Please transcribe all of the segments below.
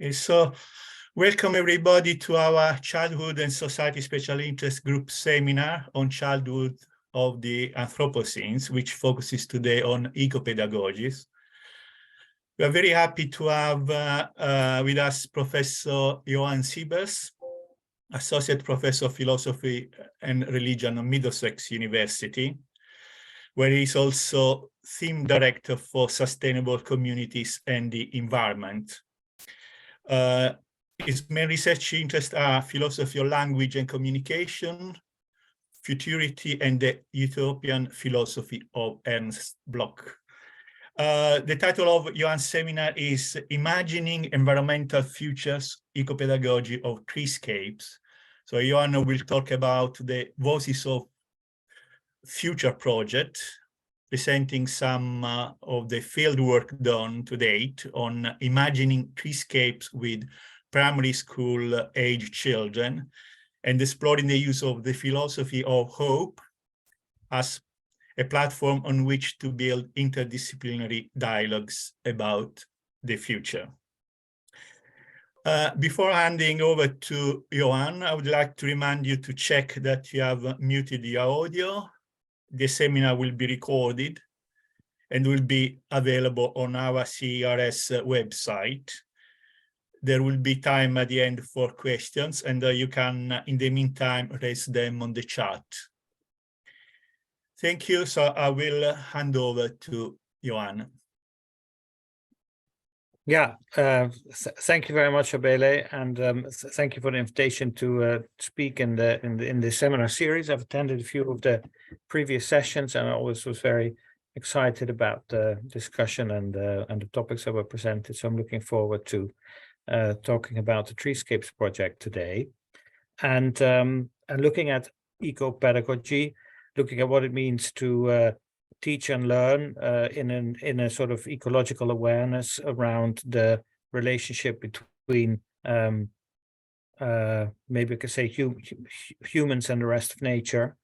Okay, so welcome everybody to our Childhood and Society Special Interest Group seminar on childhood of the Anthropocenes, which focuses today on ecopedagogies. We are very happy to have with us Professor Johan Siebers, Associate Professor of Philosophy and Religion at Middlesex University, where he is also Theme Director for Sustainable Communities and the Environment. His main research interests are philosophy of language and communication, futurity, and the utopian philosophy of Ernst Bloch. The title of Johan's seminar is Imagining Environmental Futures, Ecopedagogy of Treescapes. So Johan will talk about the Voices of Future project, presenting some of the fieldwork done to date on imagining treescapes with primary school age children and exploring the use of the philosophy of hope as a platform on which to build interdisciplinary dialogues about the future. Before handing over to Johan, I would like to remind you to check that you have muted your audio. The seminar will be recorded and will be available on our CERS website. There will be time at the end for questions, and you can, in the meantime, raise them on the chat. Thank you. So I will hand over to Johan. Yeah, thank you very much, Abele, and thank you for the invitation to speak in the seminar series. I've attended a few of the previous sessions, and I always was very excited about the discussion and the topics that were presented. So I'm looking forward to talking about the Treescapes project today, and looking at eco-pedagogy, looking at what it means to teach and learn in a sort of ecological awareness around the relationship between maybe I could say humans and the rest of nature.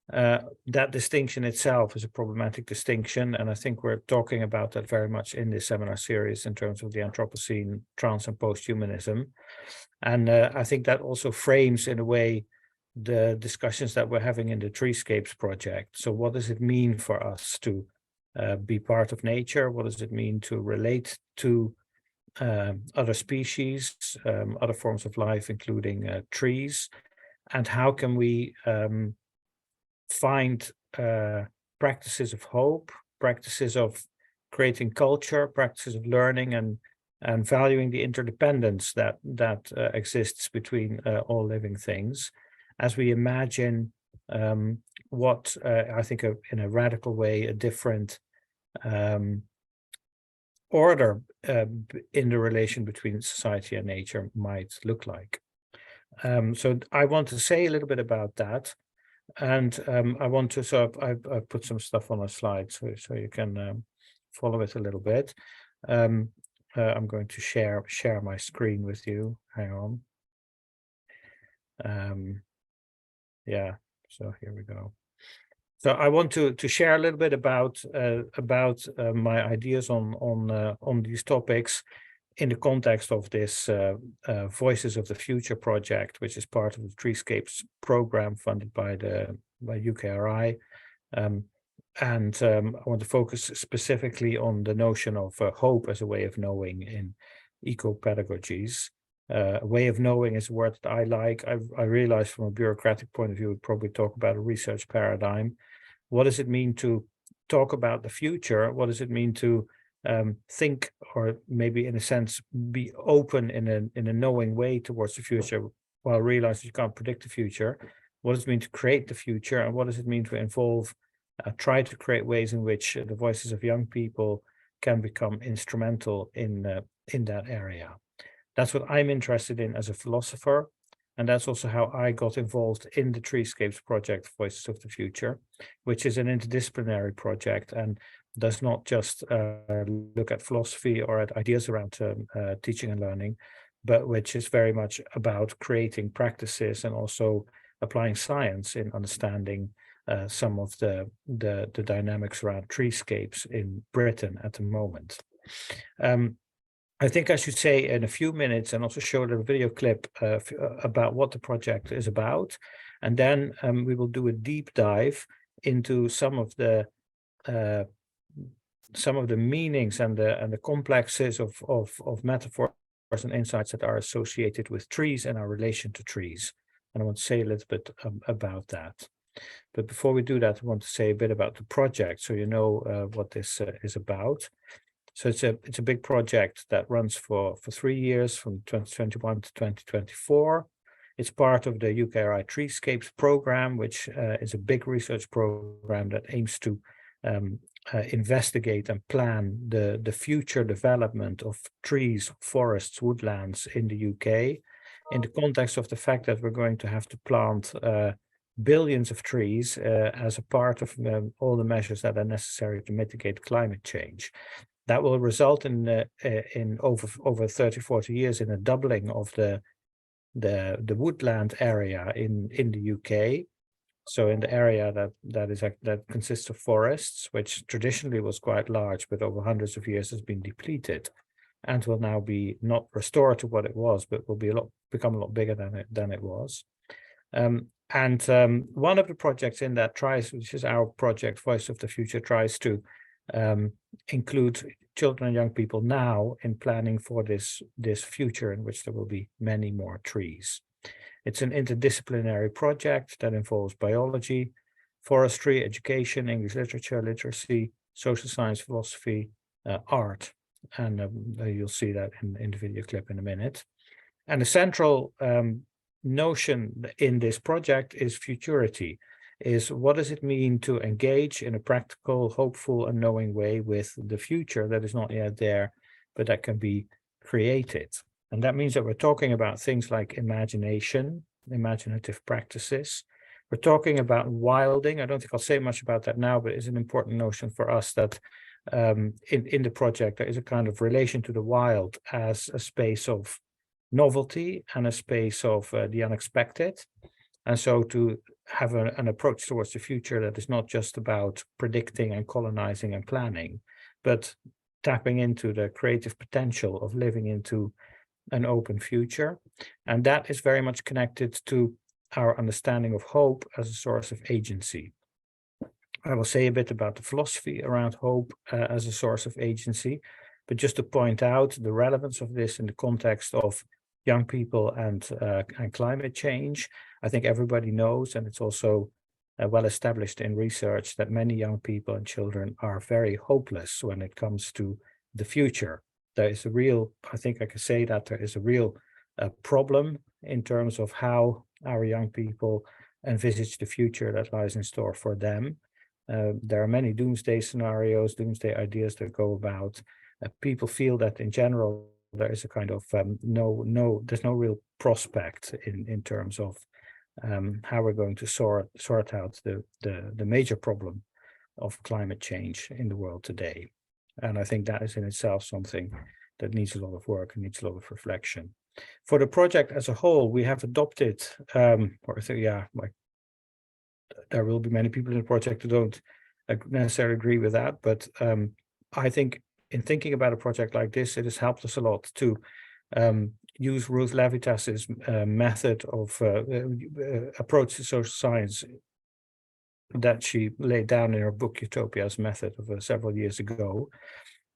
That distinction itself is a problematic distinction, and I think we're talking about that very much in this seminar series in terms of the Anthropocene, trans and post-humanism. And I think that also frames in a way the discussions that we're having in the Treescapes project. So what does it mean for us to be part of nature? What does it mean to relate to other species, other forms of life, including trees? And how can we find practices of hope, practices of creating culture, practices of learning, and valuing the interdependence that exists between all living things, as we imagine what I think in a radical way, a different order in the relation between society and nature might look like. So I want to say a little bit about that. And I want to, so I've put some stuff on a slide so you can follow it a little bit. I'm going to share my screen with you. Hang on. Yeah, so here we go. So I want to share a little bit about my ideas on these topics in the context of this Voices of the Future project, which is part of the Treescapes program funded by UKRI. And I want to focus specifically on the notion of hope as a way of knowing in eco-pedagogies. A way of knowing is a word that I like. I realize from a bureaucratic point of view, we'd probably talk about a research paradigm. What does it mean to talk about the future? What does it mean to think, or maybe in a sense, be open in a knowing way towards the future, while realizing you can't predict the future? What does it mean to create the future? And what does it mean to involve, try to create ways in which the voices of young people can become instrumental in that area? That's what I'm interested in as a philosopher, and that's also how I got involved in the Treescapes project, Voices of the Future, which is an interdisciplinary project and does not just look at philosophy or at ideas around teaching and learning, but which is very much about creating practices and also applying science in understanding some of the dynamics around treescapes in Britain at the moment. I think I should say in a few minutes and also show a little video clip about what the project is about. And then we will do a deep dive into some of the meanings and the complexes of metaphors and insights that are associated with trees and our relation to trees. And I want to say a little bit about that. But before we do that, I want to say a bit about the project, so you know what this is about. So it's a big project that runs for 3 years, from 2021 to 2024. It's part of the UKRI Treescapes program, which is a big research program that aims to investigate and plan the future development of trees, forests, woodlands in the UK, in the context of the fact that we're going to have to plant billions of trees as a part of all the measures that are necessary to mitigate climate change. That will result in over 30, 40 years in a doubling of the woodland area in the UK. So in the area that consists of forests, which traditionally was quite large, but over hundreds of years has been depleted, and will now be not restored to what it was, but will be become a lot bigger than it was. One of the projects in that tries, which is our project Voice of the Future, tries to include children and young people now in planning for this future in which there will be many more trees. It's an interdisciplinary project that involves biology, forestry, education, English literature, literacy, social science, philosophy, art. And you'll see that in the video clip in a minute. And the central notion in this project is futurity, is what does it mean to engage in a practical, hopeful, and knowing way with the future that is not yet there, but that can be created. And that means that we're talking about things like imagination, imaginative practices. We're talking about wilding. I don't think I'll say much about that now, but it's an important notion for us that in the project, there is a kind of relation to the wild as a space of novelty and a space of the unexpected. And so to have an approach towards the future that is not just about predicting and colonizing and planning, but tapping into the creative potential of living into an open future. And that is very much connected to our understanding of hope as a source of agency. I will say a bit about the philosophy around hope as a source of agency, but just to point out the relevance of this in the context of young people and climate change. I think everybody knows, and it's also well established in research, that many young people and children are very hopeless when it comes to the future. There is a real, I think I can say that there is a real problem in terms of how our young people envisage the future that lies in store for them. There are many doomsday scenarios, doomsday ideas that go about. People feel that in general, there is a kind of there's no real prospect in terms of how we're going to sort out the major problem of climate change in the world today. And I think that is in itself something that needs a lot of work and needs a lot of reflection. For the project as a whole, we have adopted, there will be many people in the project who don't necessarily agree with that, but I think in thinking about a project like this, it has helped us a lot to use Ruth Levitas's method of approach to social science that she laid down in her book Utopia's Method of several years ago,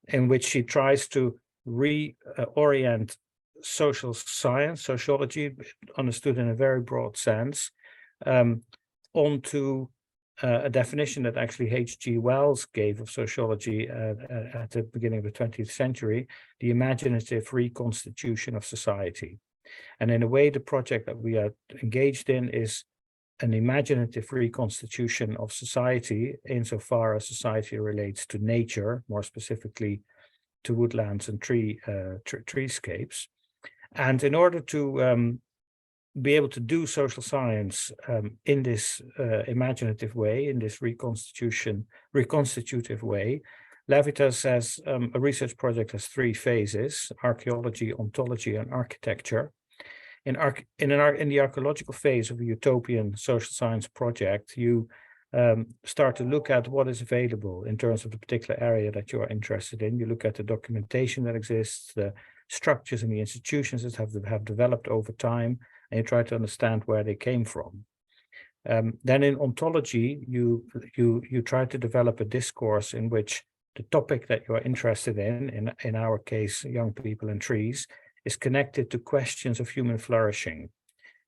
in which she tries to reorient social science, sociology, understood in a very broad sense, onto a definition that actually H.G. Wells gave of sociology at the beginning of the 20th century, the imaginative reconstitution of society. And in a way, the project that we are engaged in is an imaginative reconstitution of society insofar as society relates to nature, more specifically to woodlands and treescapes. And in order to be able to do social science in this imaginative way, in this reconstitutive way, Levitas says a research project has 3 phases: archaeology, ontology, and architecture. In the archaeological phase of a utopian social science project, you start to look at what is available in terms of the particular area that you are interested in. You look at the documentation that exists, the structures in the institutions that have developed over time, and you try to understand where they came from. Then in ontology, you try to develop a discourse in which the topic that you are interested in our case, young people and trees, is connected to questions of human flourishing.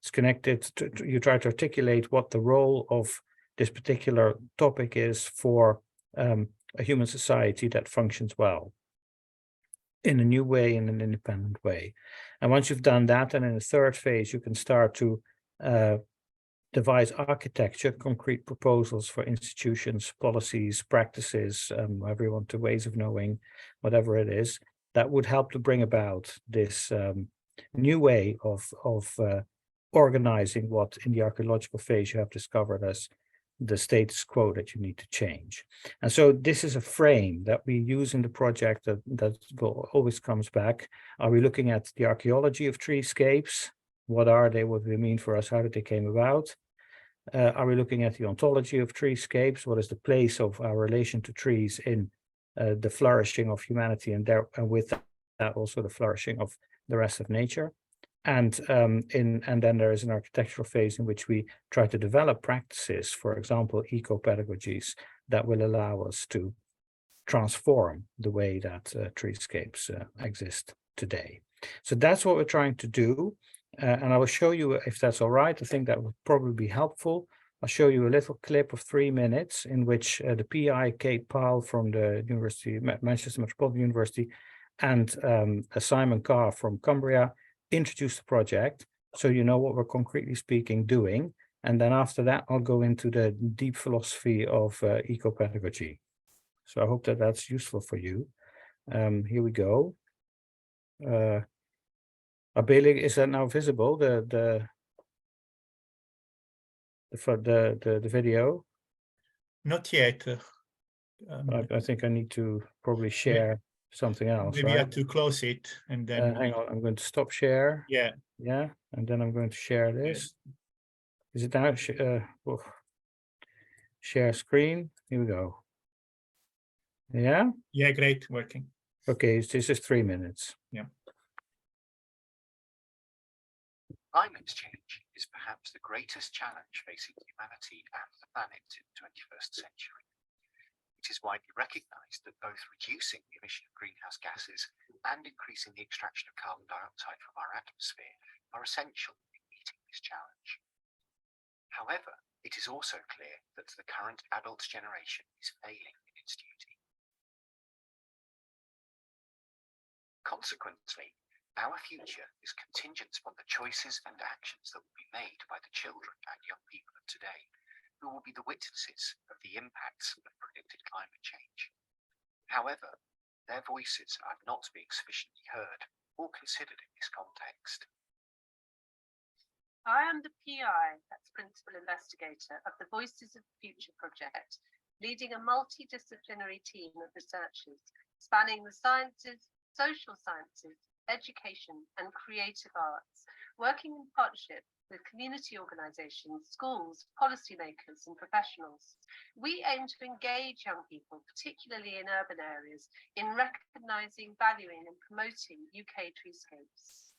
It's connected to, you try to articulate what the role of this particular topic is for a human society that functions well in a new way, in an independent way. And once you've done that, and in the third phase, you can start to devise architecture, concrete proposals for institutions, policies, practices, however you want to, ways of knowing, whatever it is, that would help to bring about this new way of organizing what in the archaeological phase you have discovered as the status quo that you need to change. And so this is a frame that we use in the project that will always comes back. Are we looking at the archaeology of treescapes? What are they? What do they mean for us? How did they came about? Are we looking at the ontology of treescapes? What is the place of our relation to trees in the flourishing of humanity, and with that also the flourishing of the rest of nature? And then there is an architectural phase in which we try to develop practices, for example, eco-pedagogies that will allow us to transform the way that treescapes exist today. So that's what we're trying to do. And I will show you, if that's all right, I think that would probably be helpful. I'll show you a little clip of 3 minutes in which the PI, Kate Powell from the University, Manchester Metropolitan University, and Simon Carr from Cumbria introduce the project, so you know what we're concretely speaking doing. And then after that, I'll go into the deep philosophy of eco-pedagogy. So I hope that that's useful for you. Here we go. Abeli, is that now visible? The video? Not yet. I think I need to probably share something else. Maybe right? I have to close it and then. Hang on, I'm going to stop share. Yeah. Yeah, and then I'm going to share this. Is it now? Share screen. Here we go. Yeah. Yeah, great, working. Okay, this is 3 minutes. Yeah. Climate change is perhaps the greatest challenge facing humanity and the planet in the 21st century. It is widely recognized that both reducing the emission of greenhouse gases and increasing the extraction of carbon dioxide from our atmosphere are essential in meeting this challenge. However, it is also clear that the current adult generation is failing in its duty. Consequently, our future is contingent upon the choices and actions that will be made by the children and young people of today, who will be the witnesses of the impacts of predicted climate change. However, their voices are not being sufficiently heard or considered in this context. I am the PI, that's Principal Investigator, of the Voices of the Future project, leading a multidisciplinary team of researchers spanning the sciences, social sciences, education and creative arts, working in partnership with community organisations, schools, policymakers and professionals. We aim to engage young people, particularly in urban areas, in recognising, valuing and promoting UK treescapes.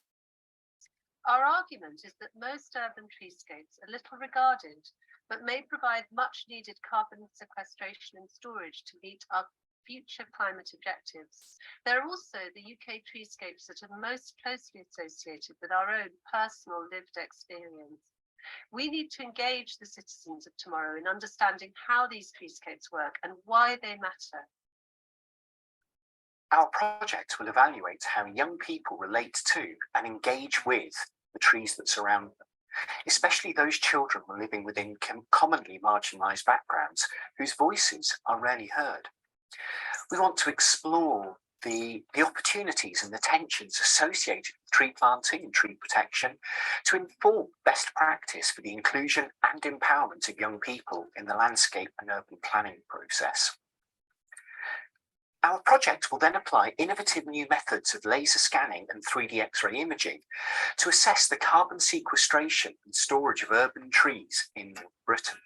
Our argument is that most urban treescapes are little regarded, but may provide much needed carbon sequestration and storage to meet our future climate objectives. They're also the UK treescapes that are most closely associated with our own personal lived experience. We need to engage the citizens of tomorrow in understanding how these treescapes work and why they matter. Our project will evaluate how young people relate to and engage with the trees that surround them, especially those children living within commonly marginalised backgrounds whose voices are rarely heard. We want to explore the opportunities and the tensions associated with tree planting and tree protection to inform best practice for the inclusion and empowerment of young people in the landscape and urban planning process. Our project will then apply innovative new methods of laser scanning and 3D X-ray imaging to assess the carbon sequestration and storage of urban trees in Britain.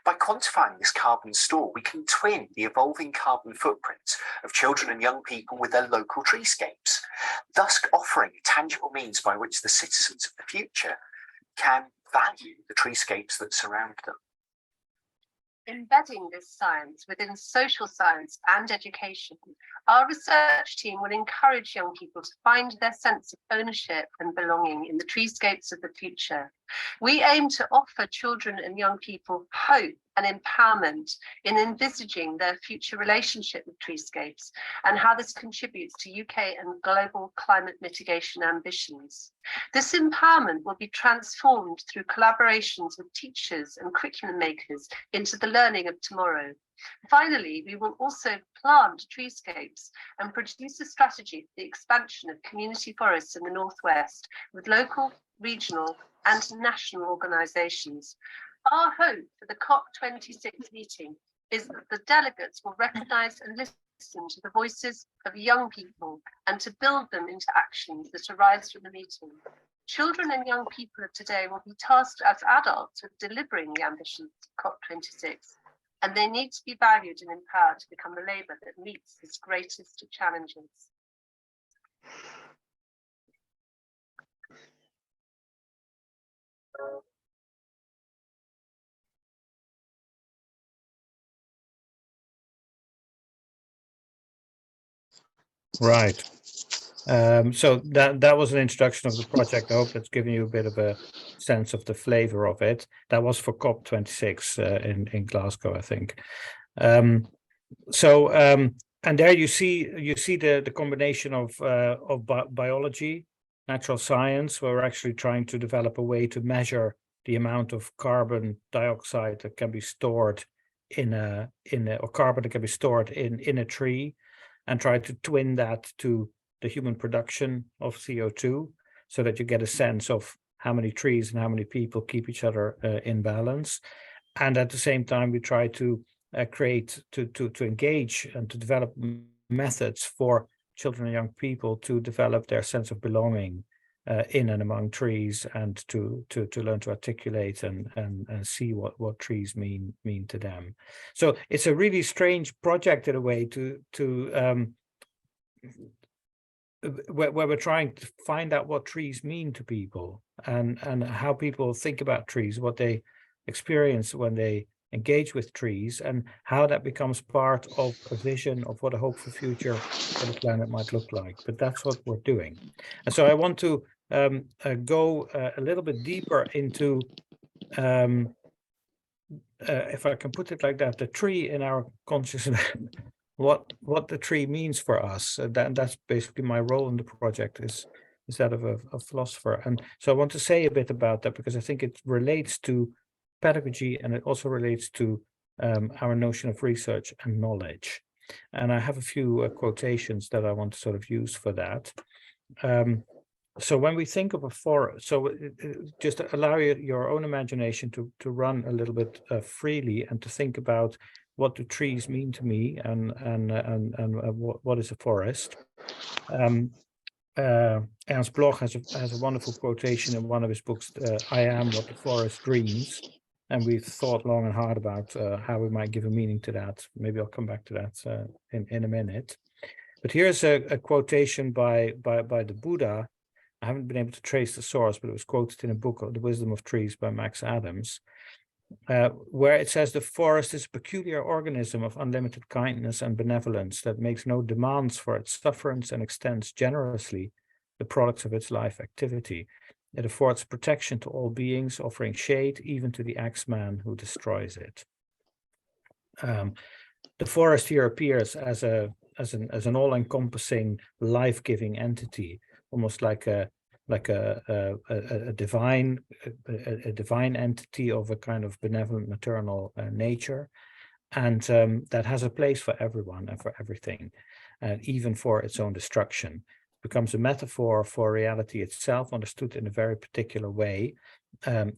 By quantifying this carbon store, we can twin the evolving carbon footprints of children and young people with their local treescapes, thus offering a tangible means by which the citizens of the future can value the treescapes that surround them. Embedding this science within social science and education, our research team will encourage young people to find their sense of ownership and belonging in the treescapes of the future. We aim to offer children and young people hope and empowerment in envisaging their future relationship with treescapes and how this contributes to UK and global climate mitigation ambitions. This empowerment will be transformed through collaborations with teachers and curriculum makers into the learning of tomorrow. Finally, we will also plant treescapes and produce a strategy for the expansion of community forests in the Northwest with local, regional and national organisations. Our hope for the COP26 meeting is that the delegates will recognise and listen to the voices of young people and to build them into actions that arise from the meeting. Children and young people of today will be tasked as adults with delivering the ambitions of COP26, and they need to be valued and empowered to become the labour that meets its greatest of challenges. Right. So that was an introduction of the project. I hope that's given you a bit of a sense of the flavor of it. That was for COP26 in Glasgow, I think. And there you see the combination of biology, natural science, where we're actually trying to develop a way to measure the amount of carbon dioxide that can be stored or carbon that can be stored in a tree, and try to twin that to the human production of CO2, so that you get a sense of how many trees and how many people keep each other in balance. And at the same time, we try to to engage and to develop methods for children and young people to develop their sense of belonging in and among trees, and to learn to articulate and see what trees mean to them. So it's a really strange project in a way where we're trying to find out what trees mean to people, and how people think about trees, what they experience when they engage with trees, and how that becomes part of a vision of what a hopeful future for the planet might look like. But that's what we're doing. And so I want to go a little bit deeper into, if I can put it like that, the tree in our consciousness, what the tree means for us. That's basically my role in the project, is that of a philosopher. And so I want to say a bit about that, because I think it relates to pedagogy, and it also relates to our notion of research and knowledge. And I have a few quotations that I want to sort of use for that. So when we think of a forest, so just allow your own imagination to run a little bit freely, and to think about what do trees mean to me, and what is a forest. Ernst Bloch has a wonderful quotation in one of his books, I Am What the Forest Dreams. And we've thought long and hard about how we might give a meaning to that. Maybe I'll come back to that in a minute. But here's a quotation by the Buddha. I haven't been able to trace the source, but it was quoted in a book, The Wisdom of Trees by Max Adams, where it says the forest is a peculiar organism of unlimited kindness and benevolence that makes no demands for its sufferance and extends generously the products of its life activity. It affords protection to all beings, offering shade even to the axeman who destroys it. The forest here appears as an all-encompassing, life-giving entity, almost like a divine entity of a kind of benevolent maternal nature, and that has a place for everyone and for everything, and even for its own destruction. Becomes a metaphor for reality itself, understood in a very particular way,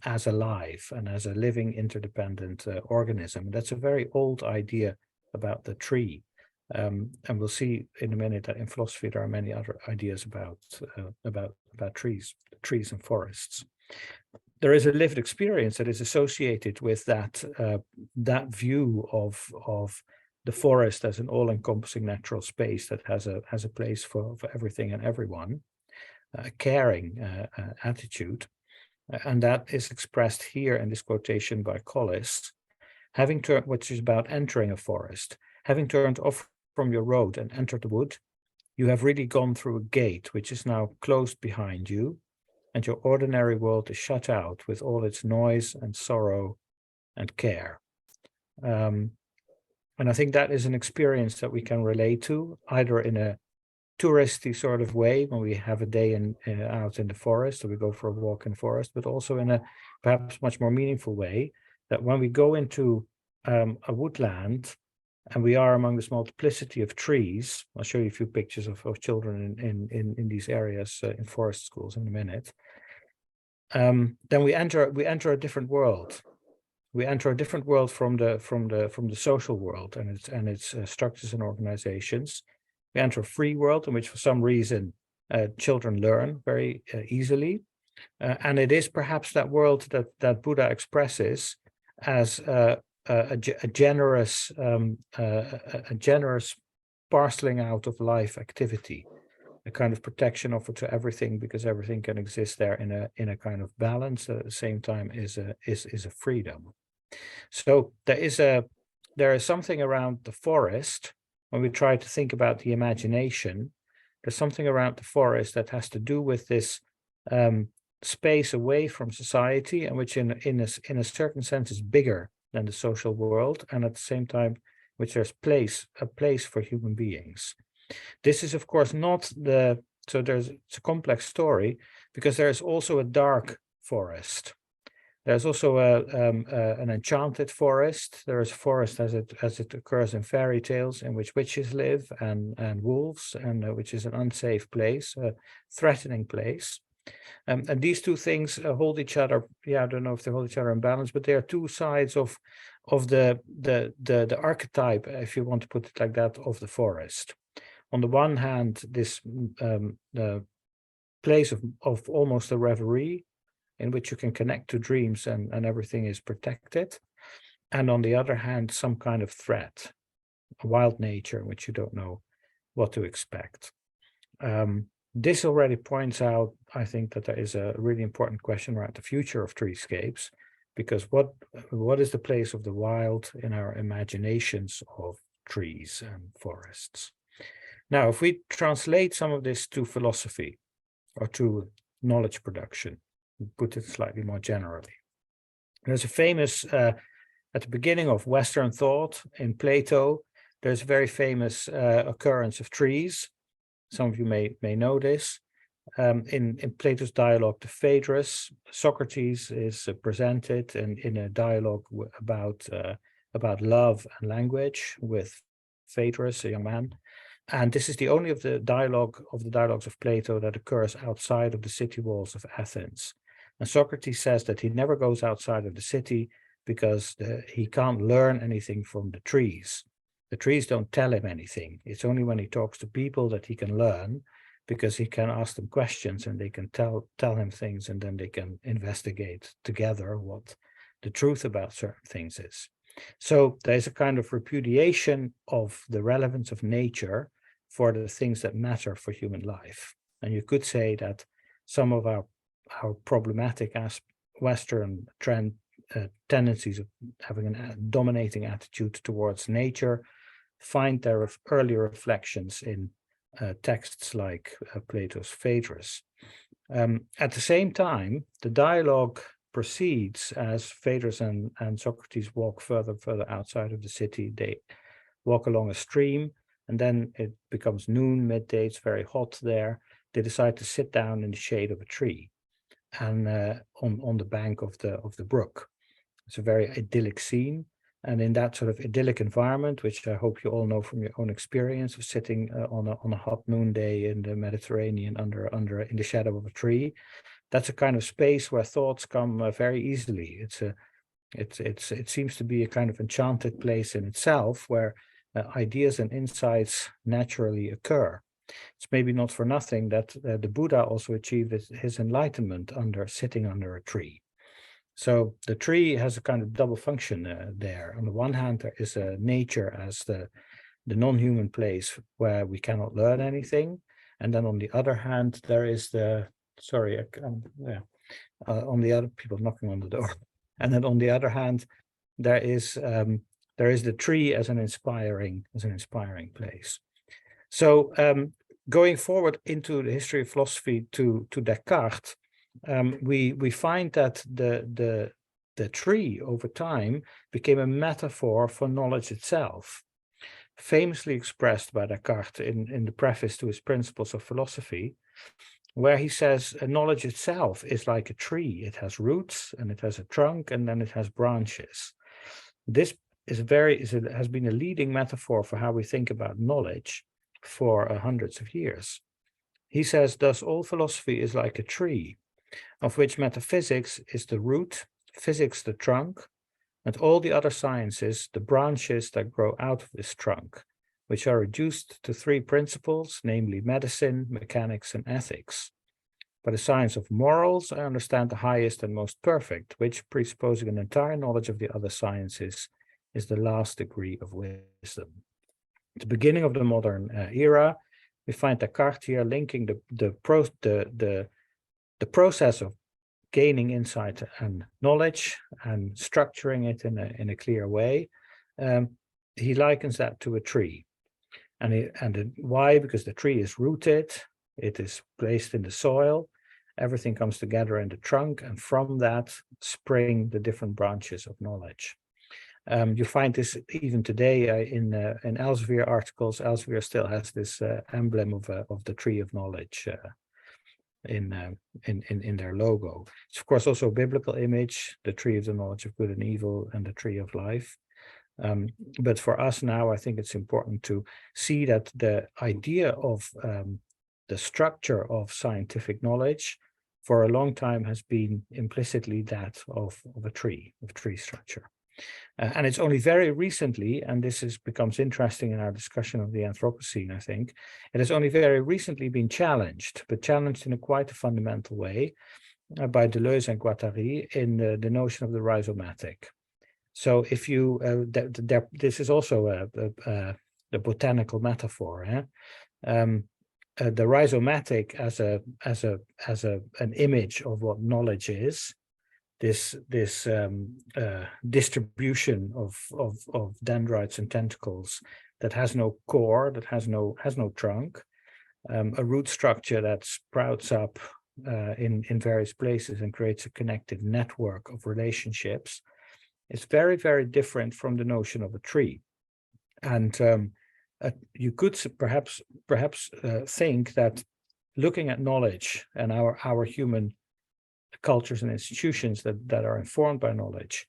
as alive and as a living interdependent organism. That's a very old idea about the tree, and we'll see in a minute that in philosophy there are many other ideas about trees and forests. there is a lived experience that is associated with that that view of the forest as an all-encompassing natural space that has a place for everything and everyone, a caring attitude, and that is expressed here in this quotation by Collis, having turned, which is about entering a forest, having turned off from your road and entered the wood, you have really gone through a gate which is now closed behind you, and your ordinary world is shut out with all its noise and sorrow and care. And I think that is an experience that we can relate to, either in a touristy sort of way, when we have a day out in the forest, or we go for a walk in the forest, but also in a perhaps much more meaningful way, that when we go into a woodland, and we are among this multiplicity of trees. I'll show you a few pictures of children in these areas in forest schools in a minute. Then we enter a different world. We enter a different world from the social world and its structures and organizations. We enter a free world in which, for some reason, children learn very easily, and it is perhaps that world that Buddha expresses as a generous parceling out of life activity, a kind of protection offered to everything, because everything can exist there in a kind of balance that at the same time is a freedom. So there is something around the forest when we try to think about the imagination. There's something around the forest that has to do with this space away from society, and which in a certain sense is bigger than the social world, and at the same time which there's a place for human beings. This is of course not it's a complex story, because there's also a dark forest. There's also an enchanted forest. There is a forest as it occurs in fairy tales, in which witches live and wolves, and which is an unsafe place, a threatening place. And these two things hold each other. Yeah, I don't know if they hold each other in balance, but they are two sides of the archetype, if you want to put it like that, of the forest. On the one hand, this the place of almost a reverie, in which you can connect to dreams and everything is protected. And on the other hand, some kind of threat, a wild nature in which you don't know what to expect. This already points out, I think, that there is a really important question around the future of treescapes, because what is the place of the wild in our imaginations of trees and forests? Now, if we translate some of this to philosophy or to knowledge production, put it slightly more generally. There's a famous, at the beginning of Western thought in Plato, there's a very famous occurrence of trees. Some of you may know this. In Plato's dialogue, the Phaedrus, Socrates is presented in a dialogue about love and language with Phaedrus, a young man. And this is the only of the dialogues of Plato that occurs outside of the city walls of Athens. And Socrates says that he never goes outside of the city because he can't learn anything from the trees. The trees don't tell him anything. It's only when he talks to people that he can learn, because he can ask them questions and they can tell him things, and then they can investigate together what the truth about certain things is. So there's a kind of repudiation of the relevance of nature for the things that matter for human life. And you could say that some of our problematic Western tendencies of having a dominating attitude towards nature find their early reflections in texts like Plato's Phaedrus. At the same time, the dialogue proceeds as Phaedrus and Socrates walk further outside of the city. They walk along a stream, and then it becomes noon, midday, it's very hot there. They decide to sit down in the shade of a tree and on the bank of the brook. It's a very idyllic scene. And in that sort of idyllic environment, which I hope you all know from your own experience of sitting on a hot noonday in the Mediterranean in the shadow of a tree, that's a kind of space where thoughts come very easily. It seems to be a kind of enchanted place in itself, where ideas and insights naturally occur. It's maybe not for nothing that the Buddha also achieved his enlightenment sitting under a tree. So the tree has a kind of double function there. On the one hand, there is nature as the non-human place where we cannot learn anything. And then on the other hand, there is the, sorry, on the other, people knocking on the door. And then on the other hand, there is the tree as an inspiring place. So going forward into the history of philosophy to Descartes, we find that the tree over time became a metaphor for knowledge itself, famously expressed by Descartes in the preface to his Principles of Philosophy, where he says knowledge itself is like a tree. It has roots and it has a trunk and then it has branches. This has been a leading metaphor for how we think about knowledge for hundreds of years. He says, thus all philosophy is like a tree, of which metaphysics is the root, physics the trunk, and all the other sciences the branches that grow out of this trunk, which are reduced to three principles, namely medicine, mechanics, and ethics. By the science of morals, I understand the highest and most perfect, which, presupposing an entire knowledge of the other sciences, is the last degree of wisdom. At the beginning of the modern era, we find Descartes here linking the process of gaining insight and knowledge and structuring it in a clear way. He likens that to a tree. Why? Because the tree is rooted, it is placed in the soil, everything comes together in the trunk, and from that spring the different branches of knowledge. You find this even today in Elsevier articles. Elsevier still has this emblem of the tree of knowledge in their logo. It's of course also a biblical image, the tree of the knowledge of good and evil and the tree of life. But for us now, I think it's important to see that the idea of the structure of scientific knowledge for a long time has been implicitly that of tree structure. And it's only very recently, and this becomes interesting in our discussion of the Anthropocene, I think, it has only very recently been challenged, but challenged in a quite a fundamental way by Deleuze and Guattari in the notion of the rhizomatic. So if you, this is also a botanical metaphor. The rhizomatic as an image of what knowledge is, this distribution of dendrites and tentacles that has no core, that has no trunk, a root structure that sprouts up in various places and creates a connected network of relationships. It's very, very different from the notion of a tree. And you could perhaps think that looking at knowledge and our human cultures and institutions that are informed by knowledge,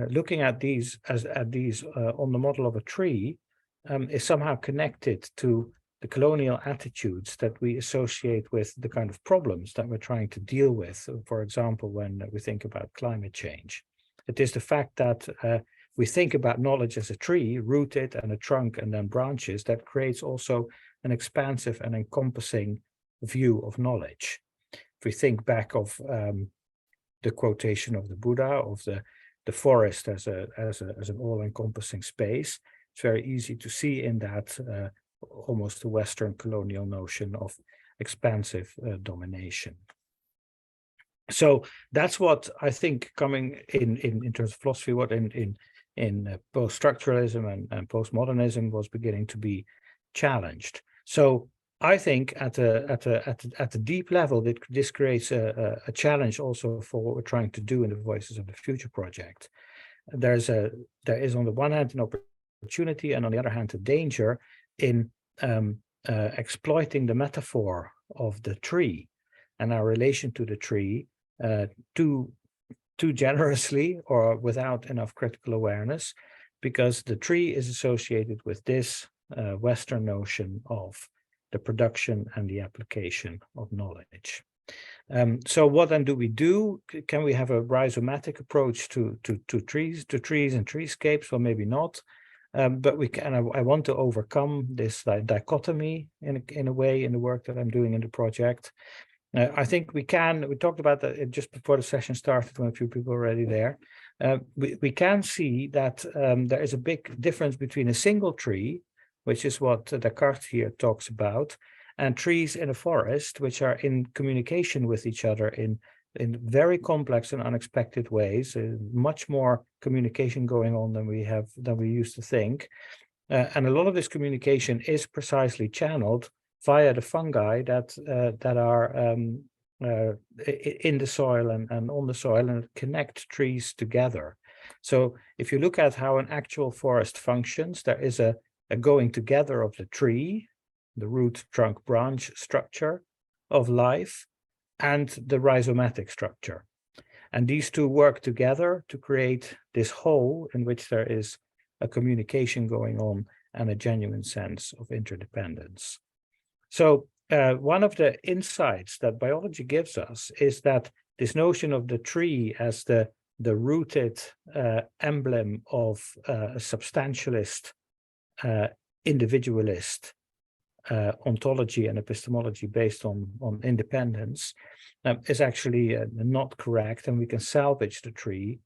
looking at these on the model of a tree is somehow connected to the colonial attitudes that we associate with the kind of problems that we're trying to deal with. For example, when we think about climate change, it is the fact that we think about knowledge as a tree, rooted and a trunk and then branches, that creates also an expansive and encompassing view of knowledge. If we think back of the quotation of the Buddha, of the forest as an all-encompassing space, it's very easy to see in that almost a Western colonial notion of expansive domination. So that's what I think coming in terms of philosophy, what in post-structuralism and postmodernism was beginning to be challenged. So I think at a deep level, this creates a challenge also for what we're trying to do in the Voices of the Future project. There is on the one hand an opportunity, and on the other hand a danger in exploiting the metaphor of the tree and our relation to the tree too generously or without enough critical awareness, because the tree is associated with this Western notion of the production and the application of knowledge. So what then do we do? Can we have a rhizomatic approach to trees and treescapes? Well, maybe not. But we can. I want to overcome this dichotomy in a way in the work that I'm doing in the project, I think we talked about that just before the session started when a few people were already there. We can see that there is a big difference between a single tree, which is what Descartes here talks about, and trees in a forest, which are in communication with each other in very complex and unexpected ways, much more communication going on than we used to think. And a lot of this communication is precisely channeled via the fungi that are in the soil and on the soil and connect trees together. So if you look at how an actual forest functions, there is a going together of the tree, the root, trunk, branch structure of life, and the rhizomatic structure. And these two work together to create this whole in which there is a communication going on and a genuine sense of interdependence. So one of the insights that biology gives us is that this notion of the tree as the rooted emblem of a substantialist, individualist ontology and epistemology based on independence is actually not correct, and we can salvage the tree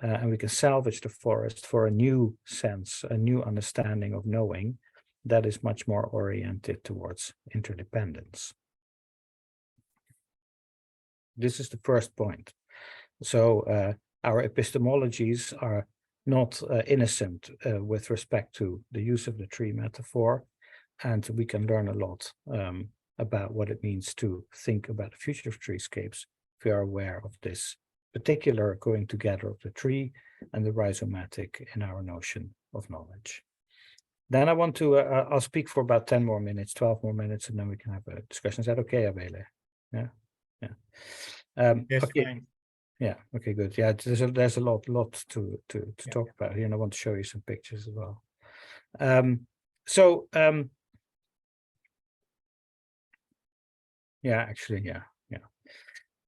and we can salvage the forest for a new sense, a new understanding of knowing that is much more oriented towards interdependence. This is the first point. So our epistemologies are not innocent with respect to the use of the tree metaphor, and we can learn a lot about what it means to think about the future of treescapes if we are aware of this particular going together of the tree and the rhizomatic in our notion of knowledge. Then I want to, I'll speak for about 10 more minutes, 12 more minutes, and then we can have a discussion. Is that okay, Abele? Yeah, yeah. Yes, okay. fine. Yeah, okay, good. Yeah, there's a lot to talk about here, and I want to show you some pictures as well. Yeah, actually, yeah.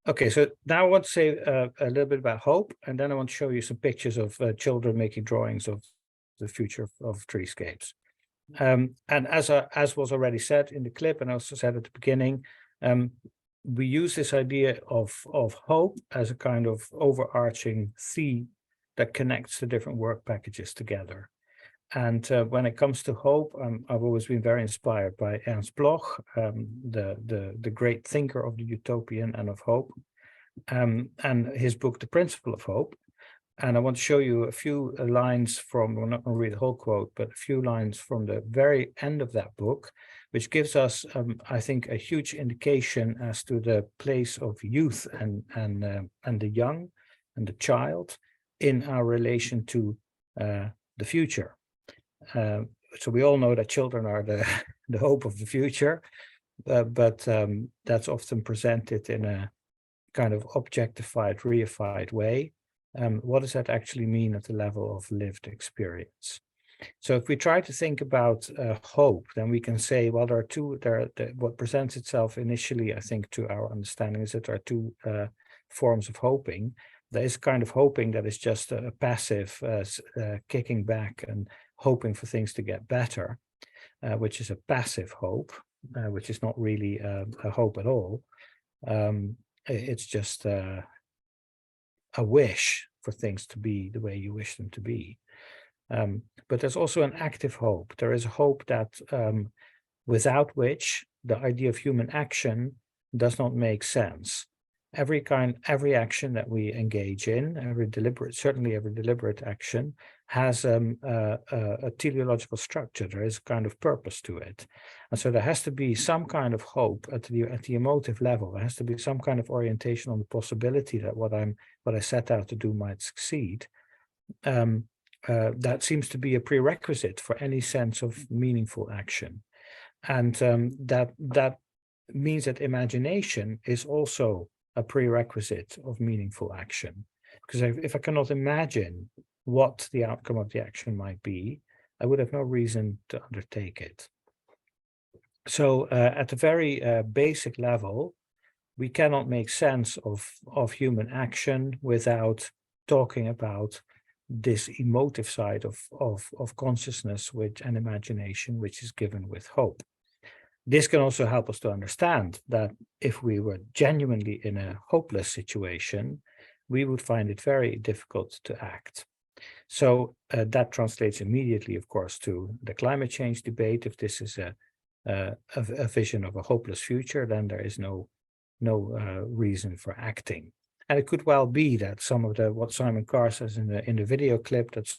Okay, so now I want to say a little bit about hope, and then I want to show you some pictures of children making drawings of the future of treescapes. And as was already said in the clip, and also said at the beginning, we use this idea of hope as a kind of overarching theme that connects the different work packages together. And when it comes to hope, I've always been very inspired by Ernst Bloch, the great thinker of the utopian and of hope, and his book, The Principle of Hope. And I want to show you a few lines from, we're not going to read the whole quote, but a few lines from the very end of that book, which gives us, I think, a huge indication as to the place of youth and the young and the child in our relation to the future. So we all know that children are the hope of the future, but that's often presented in a kind of objectified, reified way. What does that actually mean at the level of lived experience? So if we try to think about hope, then we can say, well, what presents itself initially, I think, to our understanding is that there are two forms of hoping. There is kind of hoping that is just a passive kicking back and hoping for things to get better, which is a passive hope, which is not really a hope at all. It's just a wish for things to be the way you wish them to be. But there's also an active hope. There is a hope that without which the idea of human action does not make sense. Every action that we engage in, certainly every deliberate action, has a teleological structure. There is a kind of purpose to it, and so there has to be some kind of hope at the emotive level. There has to be some kind of orientation on the possibility that what I set out to do might succeed. That seems to be a prerequisite for any sense of meaningful action, and that means that imagination is also a prerequisite of meaningful action, because if I cannot imagine what the outcome of the action might be, I would have no reason to undertake it. So at the very basic level, we cannot make sense of human action without talking about this emotive side of consciousness and imagination, which is given with hope. This can also help us to understand that if we were genuinely in a hopeless situation, we would find it very difficult to act. So that translates immediately, of course, to the climate change debate. If this is a vision of a hopeless future, then there is no reason for acting. And it could well be that some of what Simon Carr says in the video clip, that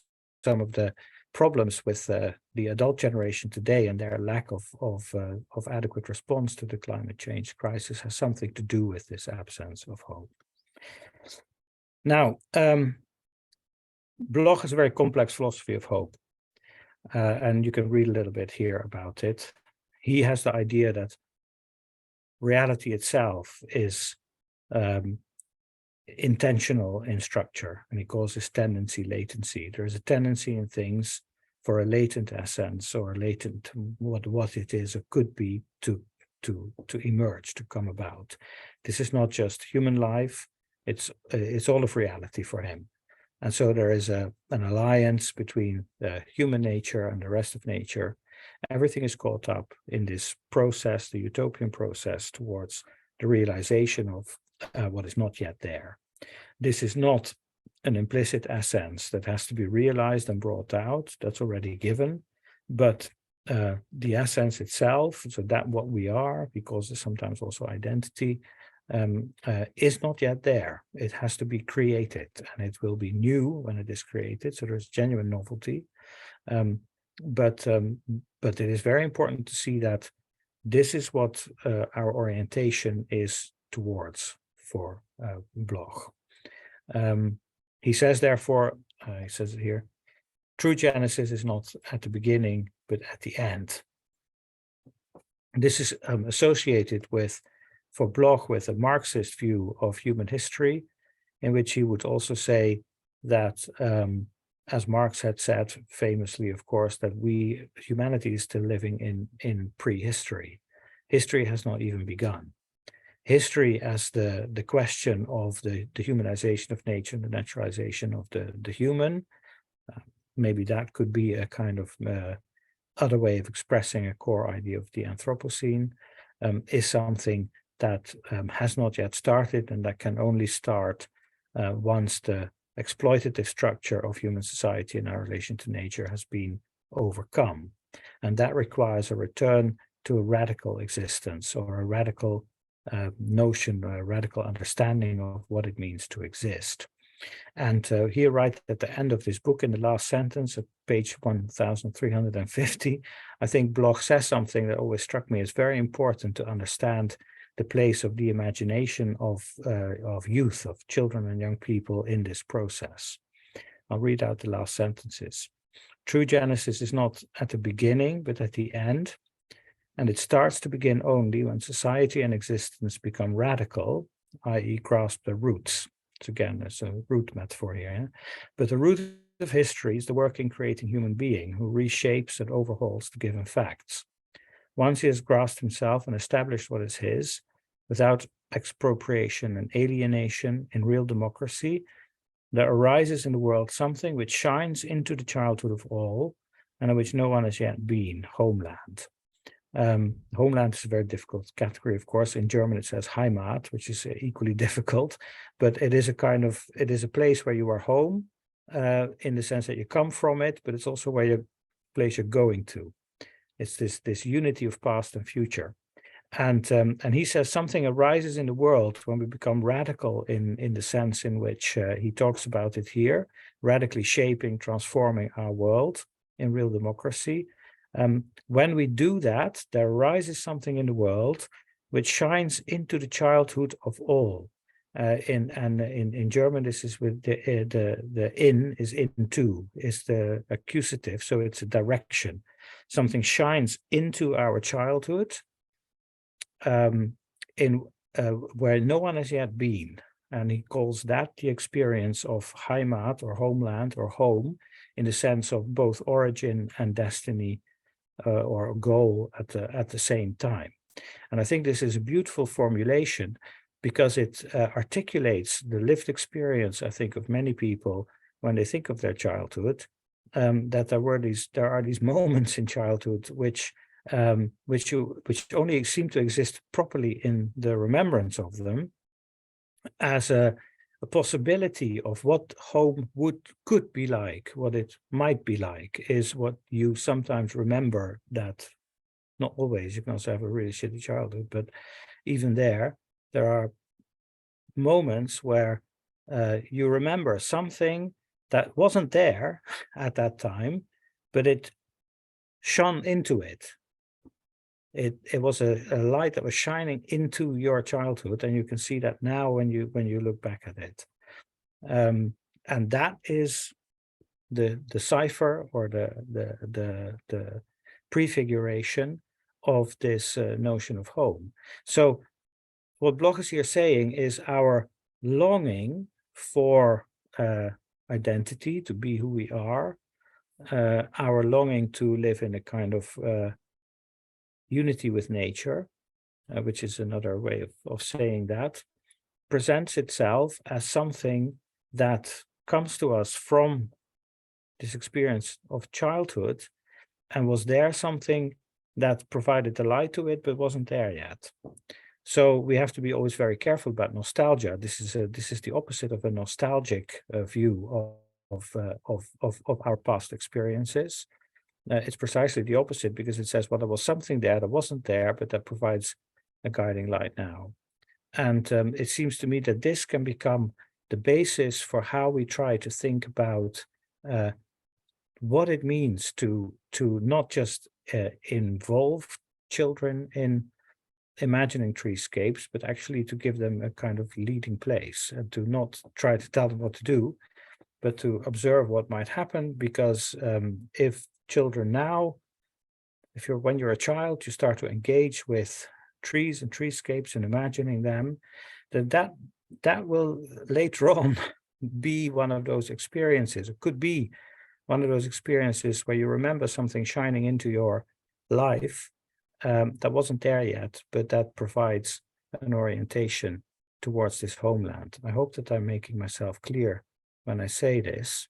some of the problems with the adult generation today and their lack of adequate response to the climate change crisis has something to do with this absence of hope. Now, Bloch has a very complex philosophy of hope, and you can read a little bit here about it. He has the idea that reality itself is intentional in structure, and he calls this tendency latency. There is a tendency in things for a latent essence or a latent what it is or could be to emerge, to come about. This is not just human life, it's all of reality for him. And so there is an alliance between human nature and the rest of nature. Everything is caught up in this process, the utopian process, towards the realization of what is not yet there. This is not an implicit essence that has to be realized and brought out. That's already given. But the essence itself, so that what we are, because there's sometimes also identity, is not yet there. It has to be created, and it will be new when it is created. So there's genuine novelty. But it is very important to see that this is what our orientation is towards for Bloch. He says, therefore, he says it here, true Genesis is not at the beginning, but at the end. This is associated with, for Bloch, with a Marxist view of human history, in which he would also say that, as Marx had said famously, of course, that humanity is still living in prehistory. History has not even begun. History as the question of the humanization of nature and the naturalization of the human, maybe that could be a kind of other way of expressing a core idea of the Anthropocene, is something that has not yet started, and that can only start once the exploitative structure of human society and our relation to nature has been overcome. And that requires a return to a radical existence, or a radical notion, a radical understanding of what it means to exist. And here, right at the end of this book, in the last sentence at page 1350, I think Bloch says something that always struck me as very important to understand the place of the imagination of youth, of children and young people in this process. I'll read out the last sentences. True Genesis is not at the beginning, but at the end. And it starts to begin only when society and existence become radical, i.e. grasp the roots. So again, there's a root metaphor here. Yeah? But the root of history is the working, creating human being who reshapes and overhauls the given facts. Once he has grasped himself and established what is his, without expropriation and alienation in real democracy, there arises in the world something which shines into the childhood of all, and in which no one has yet been, homeland. Homeland is a very difficult category, of course. In German it says Heimat, which is equally difficult, but it is a place where you are home, in the sense that you come from it, but it's also place you're going to. It's this unity of past and future. And he says something arises in the world when we become radical in the sense in which he talks about it here, radically shaping, transforming our world in real democracy. When we do that, there arises something in the world which shines into the childhood of all. In German, this is with the in is into, is the accusative, so it's a direction. Something shines into our childhood, where no one has yet been, and he calls that the experience of Heimat or homeland or home, in the sense of both origin and destiny, or goal at the same time. And I think this is a beautiful formulation because it articulates the lived experience, I think, of many people when they think of their childhood, that there are these moments in childhood which which only seem to exist properly in the remembrance of them, as a possibility of what home could be like, what it might be like, is what you sometimes remember. That not always, you can also have a really shitty childhood, but even there are moments where you remember something that wasn't there at that time, but it shone into it. It was a light that was shining into your childhood, and you can see that now when you look back at it. And that is the cipher, or the prefiguration of this notion of home. So what Bloch is here saying is our longing for identity, to be who we are, our longing to live in a kind of unity with nature, which is another way of saying that, presents itself as something that comes to us from this experience of childhood, and was there something that provided the light to it, but wasn't there yet. So we have to be always very careful about nostalgia. This is the opposite of a nostalgic view of our past experiences. It's precisely the opposite, because it says, well, there was something there that wasn't there, but that provides a guiding light now. And it seems to me that this can become the basis for how we try to think about what it means to not just involve children in imagining treescapes, but actually to give them a kind of leading place, and to not try to tell them what to do, but to observe what might happen. Because if children now, when you're a child, you start to engage with trees and treescapes and imagining them, then that will later on be one of those experiences. It could be one of those experiences where you remember something shining into your life that wasn't there yet, but that provides an orientation towards this homeland. I hope that I'm making myself clear when I say this.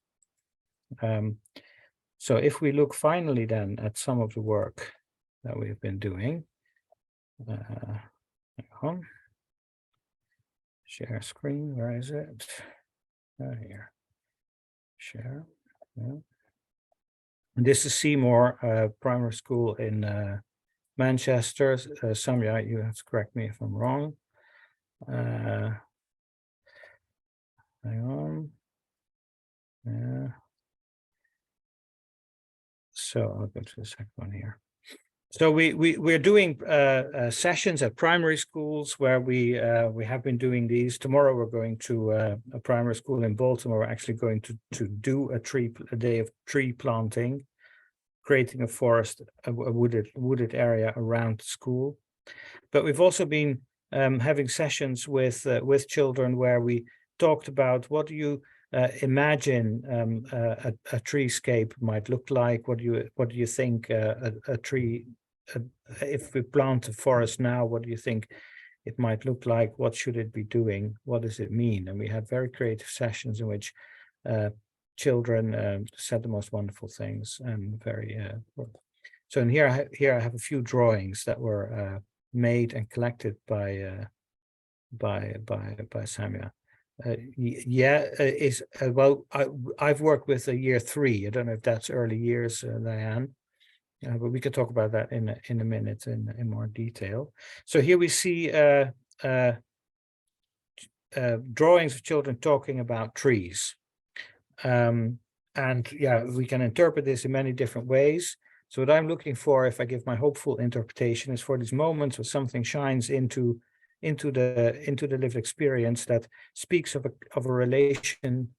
So if we look finally then at some of the work that we've been doing, share screen, where is it? Here, share. Yeah. And this is Seymour Primary School in Manchester. Samia, you have to correct me if I'm wrong. Hang on. Yeah. So I'll go to the second one here. So we're doing sessions at primary schools where we have been doing these. Tomorrow we're going to a primary school in Baltimore. We're actually going to do a day of tree planting, creating a forest, a wooded area around the school. But we've also been having sessions with children where we talked about, what do you imagine a treescape might look like? What do you think a tree? If we plant a forest now, what do you think it might look like? What should it be doing? What does it mean? And we had very creative sessions in which children said the most wonderful things, and very. So in here I have a few drawings that were made and collected by Samia. Well, I've worked with a year 3. I don't know if that's early years, Diane. But we could talk about that in a minute in more detail. So here we see drawings of children talking about trees. And yeah, we can interpret this in many different ways. So what I'm looking for, if I give my hopeful interpretation, is for these moments where something shines into the lived experience that speaks of a relation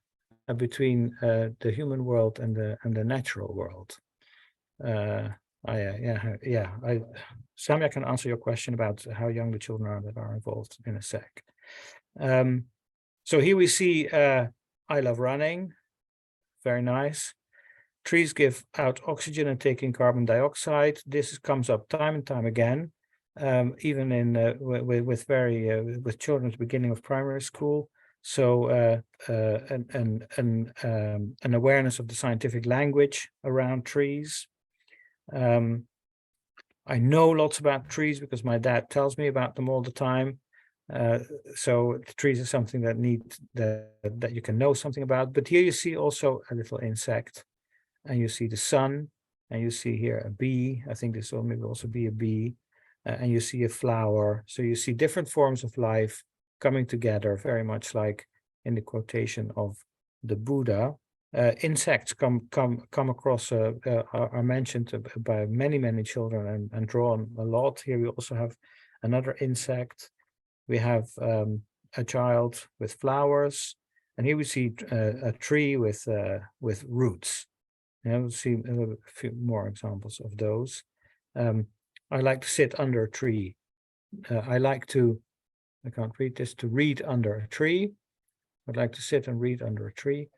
between the human world and the natural world. Samia can answer your question about how young the children are that are involved in a sec. So here we see I love running. Very nice. Trees give out oxygen and take in carbon dioxide. This comes up time and time again, even in with children at the beginning of primary school. So an awareness of the scientific language around trees. I know lots about trees because my dad tells me about them all the time. So the trees are something that that you can know something about. But here you see also a little insect, and you see the sun, and you see here a bee. I think this will maybe also be a bee, and you see a flower. So you see different forms of life coming together, very much like in the quotation of the Buddha. Insects come across are mentioned by many children and drawn a lot. Here we also have another insect. We have a child with flowers, and here we see a tree with roots. We'll see a few more examples of those. I like to sit under a tree. I like to, I can't read this, to read under a tree. I'd like to sit and read under a tree.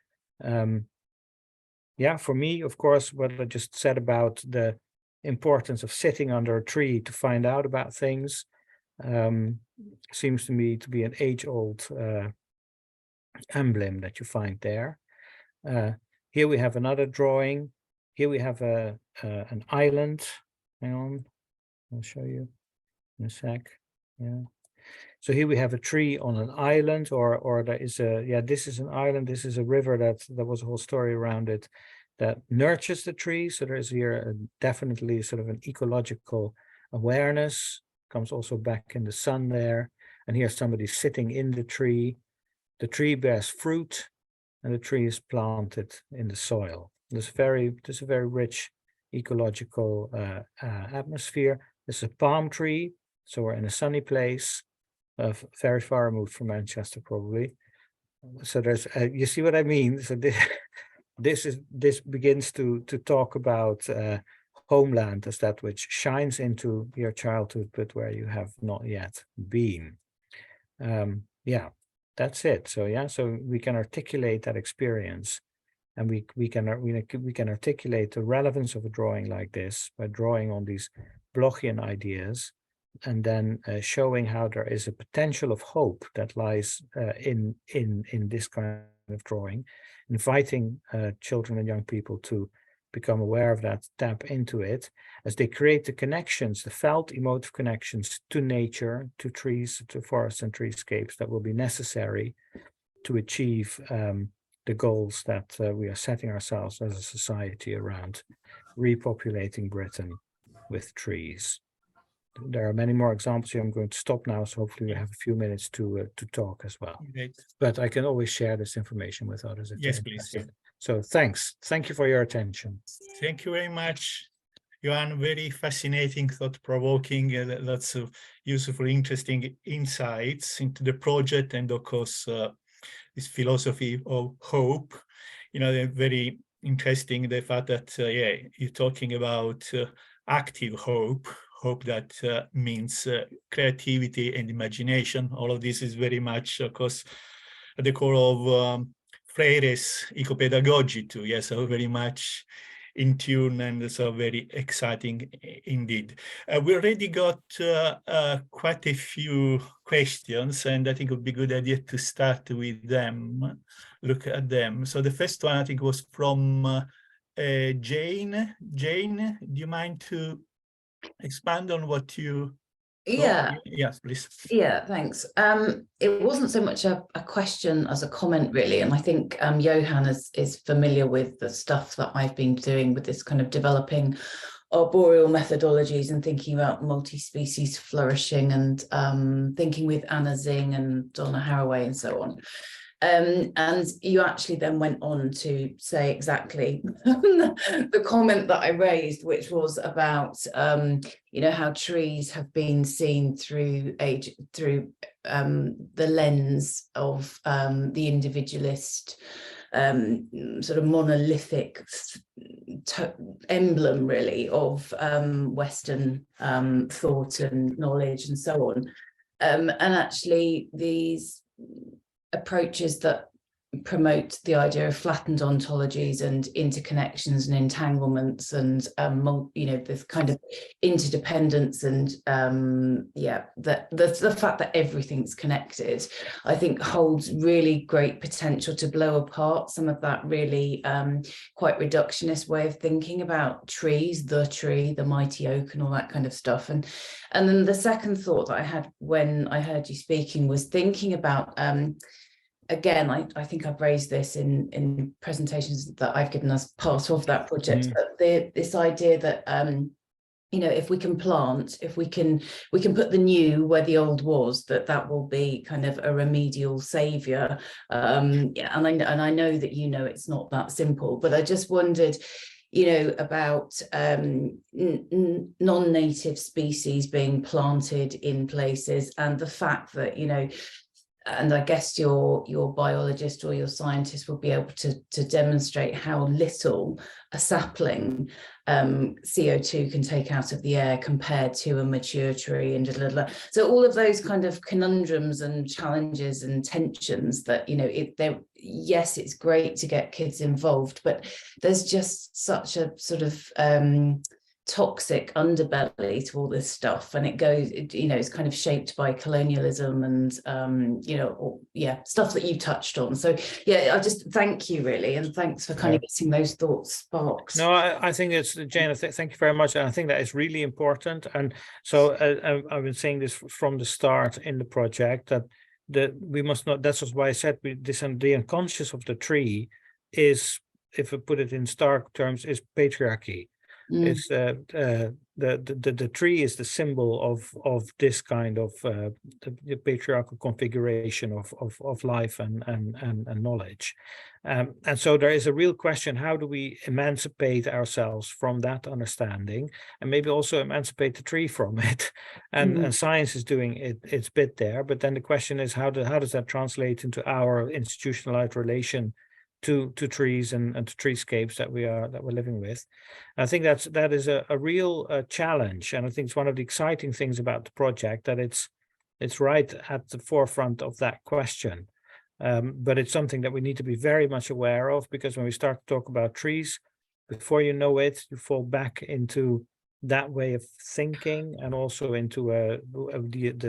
Yeah, for me, of course, what I just said about the importance of sitting under a tree to find out about things seems to me to be an age-old emblem that you find there. Here we have another drawing. Here we have an island. Hang on, I'll show you in a sec. Yeah. So here we have a tree on an island, or there is this is an island. This is a river that was a whole story around it that nurtures the tree. So there is here definitely sort of an ecological awareness. Comes also back in the sun there. And here's somebody sitting in the tree. The tree bears fruit, and the tree is planted in the soil. There's a very rich ecological atmosphere. There's a palm tree, so we're in a sunny place, very far removed from Manchester, probably. So there's, you see what I mean? So this begins to talk about homeland as that which shines into your childhood, but where you have not yet been. Yeah, that's it. So yeah, so we can articulate that experience, and we can articulate the relevance of a drawing like this by drawing on these Blochian ideas, and then showing how there is a potential of hope that lies in this kind of drawing, inviting children and young people to become aware of that, tap into it, as they create the connections, the felt emotive connections to nature, to trees, to forests and treescapes that will be necessary to achieve the goals that we are setting ourselves as a society around repopulating Britain with trees. There are many more examples here. I'm going to stop now, so hopefully we have a few minutes to talk as well. Great. But I can always share this information with others if Yes, they're please. interested. So thanks. Thank you for your attention. Thank you very much, Johan. Very fascinating, thought-provoking, lots of useful, interesting insights into the project, and of course, this philosophy of hope. You know, they're very interesting, the fact that, you're talking about active hope that means creativity and imagination. All of this is very much, of course, at the core of Freire's ecopedagogy too. Yes, so very much in tune, and so very exciting indeed. We already got quite a few questions, and I think it would be a good idea to start with them, look at them. So the first one, I think, was from Jane. Jane, do you mind to expand on what you... Yeah. Yes, please. Yeah, thanks. It wasn't so much a question as a comment, really. And I think Johan is familiar with the stuff that I've been doing with this kind of developing arboreal methodologies and thinking about multi-species flourishing, and thinking with Anna Zing and Donna Haraway and so on. And you actually then went on to say exactly the comment that I raised, which was about you know, how trees have been seen through the lens of the individualist sort of monolithic emblem, really, of Western thought and knowledge and so on. And actually these approaches that promote the idea of flattened ontologies and interconnections and entanglements and you know, this kind of interdependence and yeah, the fact that everything's connected, I think holds really great potential to blow apart some of that really quite reductionist way of thinking about trees, the tree, the mighty oak and all that kind of stuff. And then the second thought that I had when I heard you speaking was thinking about again, I think I've raised this in presentations that I've given as part of that project, but this idea that you know, if we can plant, if we can put the new where the old was, that will be kind of a remedial savior. Yeah, and I know that, you know, it's not that simple, but I just wondered, you know, about non-native species being planted in places, and the fact that, you know, and I guess your biologist or your scientist will be able to demonstrate how little a sapling CO2 can take out of the air compared to a mature tree, and so all of those kind of conundrums and challenges and tensions that, you know, yes, it's great to get kids involved, but there's just such a sort of toxic underbelly to all this stuff, and it goes, you know, it's kind of shaped by colonialism and you know, or, yeah, stuff that you touched on. So yeah, I just thank you really, and thanks for kind of getting those thoughts sparked. No, I think it's, Jane, thank you very much. And I think that is really important. And so I've been saying this from the start in the project, that we must not, that's why I said the unconscious of the tree is, if we put it in stark terms, is patriarchy. It's the tree is the symbol of this kind of the patriarchal configuration of life and knowledge, and so there is a real question: how do we emancipate ourselves from that understanding, and maybe also emancipate the tree from it? And science is doing its bit there, but then the question is, how does that translate into our institutionalized relation to trees and to treescapes that we're living with? I think that is a real challenge, and I think it's one of the exciting things about the project, that it's right at the forefront of that question. But it's something that we need to be very much aware of, because when we start to talk about trees, before you know it, you fall back into that way of thinking, and also into the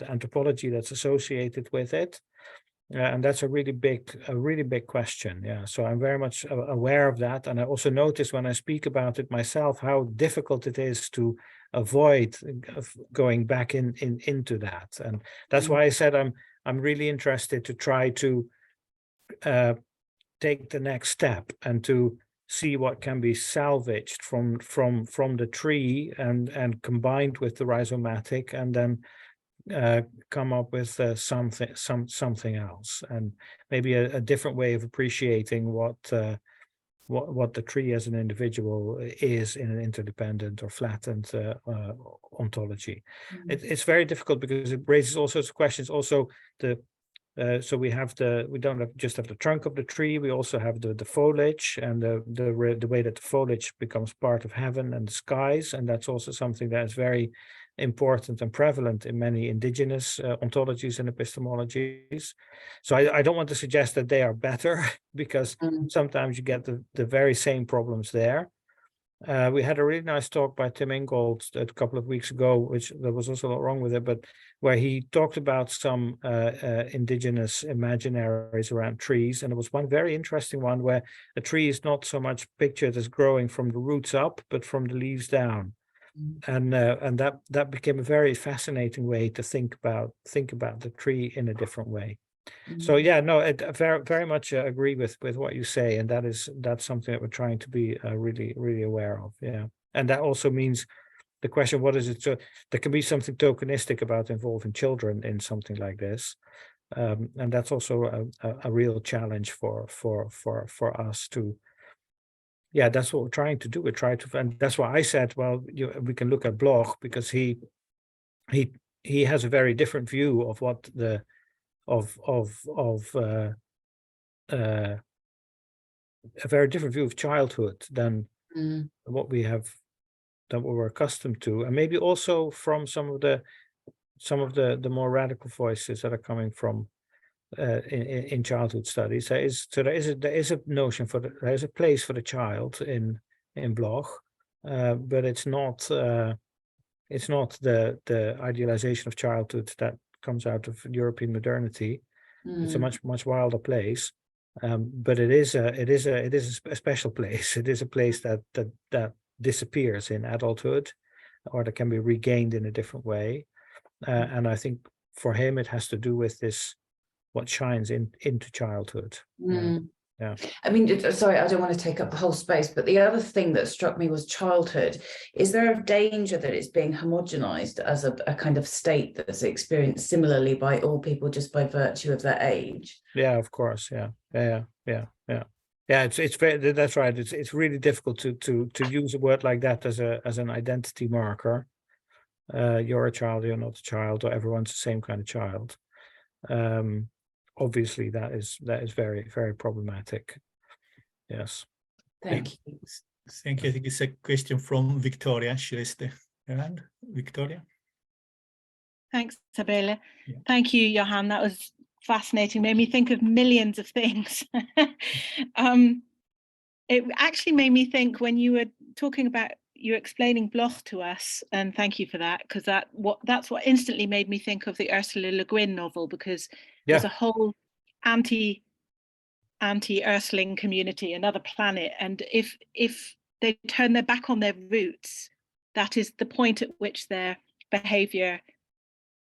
anthropology that's associated with it. And that's a really big question. Yeah, so I'm very much aware of that, and I also notice when I speak about it myself how difficult it is to avoid going back into that. And that's why I said I'm really interested to try to take the next step and to see what can be salvaged from the tree and combined with the rhizomatic, and then come up with something else, and maybe a different way of appreciating what the tree as an individual is in an interdependent or flattened ontology. It's very difficult because it raises all sorts of questions. Also, so we don't just have the trunk of the tree, we also have the foliage, and the way that the foliage becomes part of heaven and the skies, and that's also something that is very important and prevalent in many indigenous ontologies and epistemologies. So I don't want to suggest that they are better, because sometimes you get the very same problems there. We had a really nice talk by Tim Ingold a couple of weeks ago, which there was also a lot wrong with it, but where he talked about some indigenous imaginaries around trees. And there was one very interesting one where a tree is not so much pictured as growing from the roots up, but from the leaves down. And that became a very fascinating way to think about the tree in a different way. So yeah, no, I very much agree with what you say, and that's something that we're trying to be really aware of. Yeah, and that also means the question: what is it? So there can be something tokenistic about involving children in something like this, and that's also a real challenge for us to. Yeah, that's what we're trying to do. We try to, and that's why I said, well, we can look at Bloch, because he has a very different view of what a very different view of childhood than what we're accustomed to, and maybe also from some of the more radical voices that are coming from in childhood studies. There is a notion for there is a place for the child in Bloch, but it's not the idealization of childhood that comes out of European modernity. It's a much wilder place, but it is a special place. It is a place that disappears in adulthood, or that can be regained in a different way. And I think for him it has to do with this, what shines into childhood. Yeah. I mean, sorry, I don't want to take up the whole space, but the other thing that struck me was childhood. Is there a danger that it's being homogenized as a kind of state that's experienced similarly by all people just by virtue of their age? Yeah, of course. Yeah. It's very, that's right. It's really difficult to use a word like that as an identity marker. You're a child, you're not a child, or everyone's the same kind of child. Obviously that is very, very problematic. Yes. Thank you. Thank you. I think it's a question from Victoria. She raised the hand. Victoria. Thanks, Sabela. Yeah. Thank you, Johan. That was fascinating. Made me think of millions of things. It actually made me think when you were talking about, you're explaining Bloch to us, and thank you for that, because that's what instantly made me think of the Ursula Le Guin novel, because there's a whole anti-Ursuline community, another planet, and if they turn their back on their roots, that is the point at which their behavior,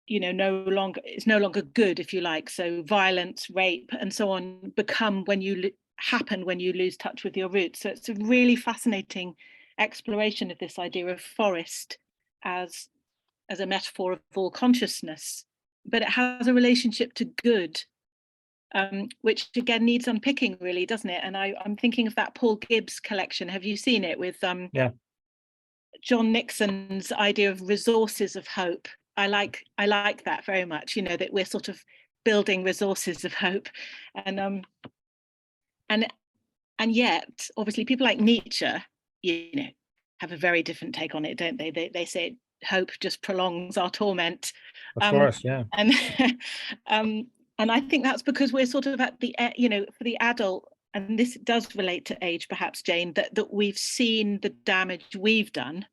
you know, no longer good, if you like. So violence, rape, and so on become when you lose touch with your roots. So it's a really fascinating exploration of this idea of forest as a metaphor of all consciousness, but it has a relationship to good, which again needs unpicking, really, doesn't it? And I'm thinking of that Paul Gibbs collection. Have you seen it, with John Nixon's idea of resources of hope? I like that very much, you know, that we're sort of building resources of hope, and yet obviously people like Nietzsche, you know, have a very different take on it, don't they? They say hope just prolongs our torment. Of course, yeah. And and I think that's because we're sort of at the, you know, for the adult, and this does relate to age, perhaps, Jane, that we've seen the damage we've done.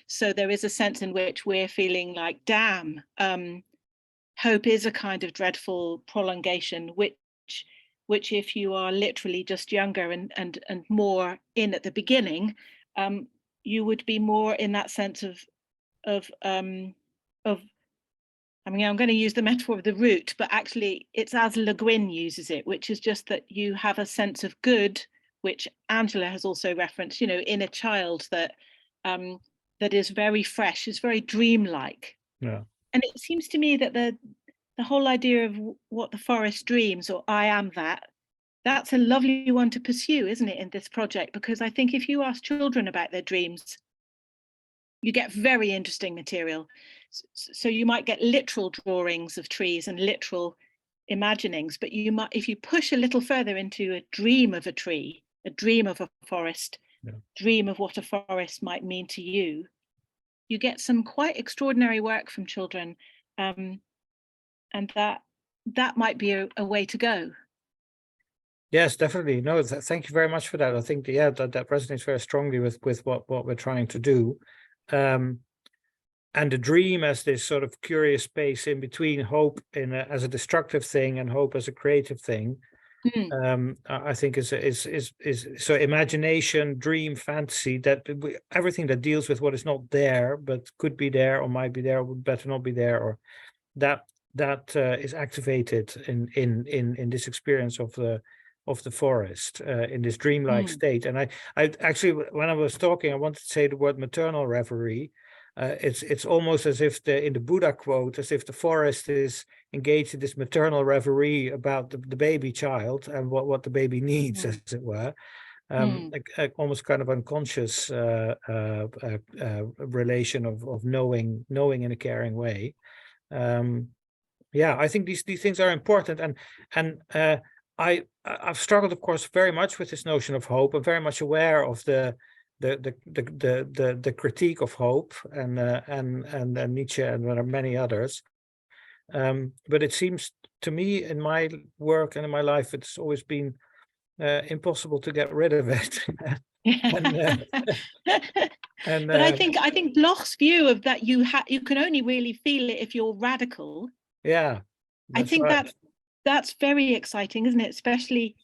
So there is a sense in which we're feeling like, damn, hope is a kind of dreadful prolongation, which if you are literally just younger and more in at the beginning, you would be more in that sense of I mean, I'm going to use the metaphor of the root, but actually it's as Le Guin uses it, which is just that you have a sense of good, which Angela has also referenced, you know, in a child that that is very fresh, is very dreamlike. Yeah. And it seems to me that the whole idea of what the forest dreams, or I am that's a lovely one to pursue, isn't it, in this project? Because I think if you ask children about their dreams, you get very interesting material. So you might get literal drawings of trees and literal imaginings, but you might, if you push a little further into a dream of a tree, a dream of a forest, dream of what a forest might mean to you, you get some quite extraordinary work from children, and that might be a way to go. Yes, definitely. No, thank you very much for that. I think that resonates very strongly with what we're trying to do. And the dream as this sort of curious space in between hope as a destructive thing and hope as a creative thing. I think is so imagination, dream, fantasy, that everything that deals with what is not there but could be there or might be there or would better not be there, or that is activated in this experience of the forest, in this dreamlike state. And I actually, when I was talking, I wanted to say the word maternal reverie. It's almost as if in the Buddha quote, as if the forest is engaged in this maternal reverie about the baby child and what the baby needs, as it were. Almost kind of unconscious relation of knowing in a caring way. I think these things are important, and I've struggled, of course, very much with this notion of hope. I'm very much aware of the critique of hope and Nietzsche, and there are many others. But it seems to me, in my work and in my life, it's always been impossible to get rid of it. And but I think Bloch's view of that you can only really feel it if you're radical. Yeah, I think right. that's very exciting, isn't it? Especially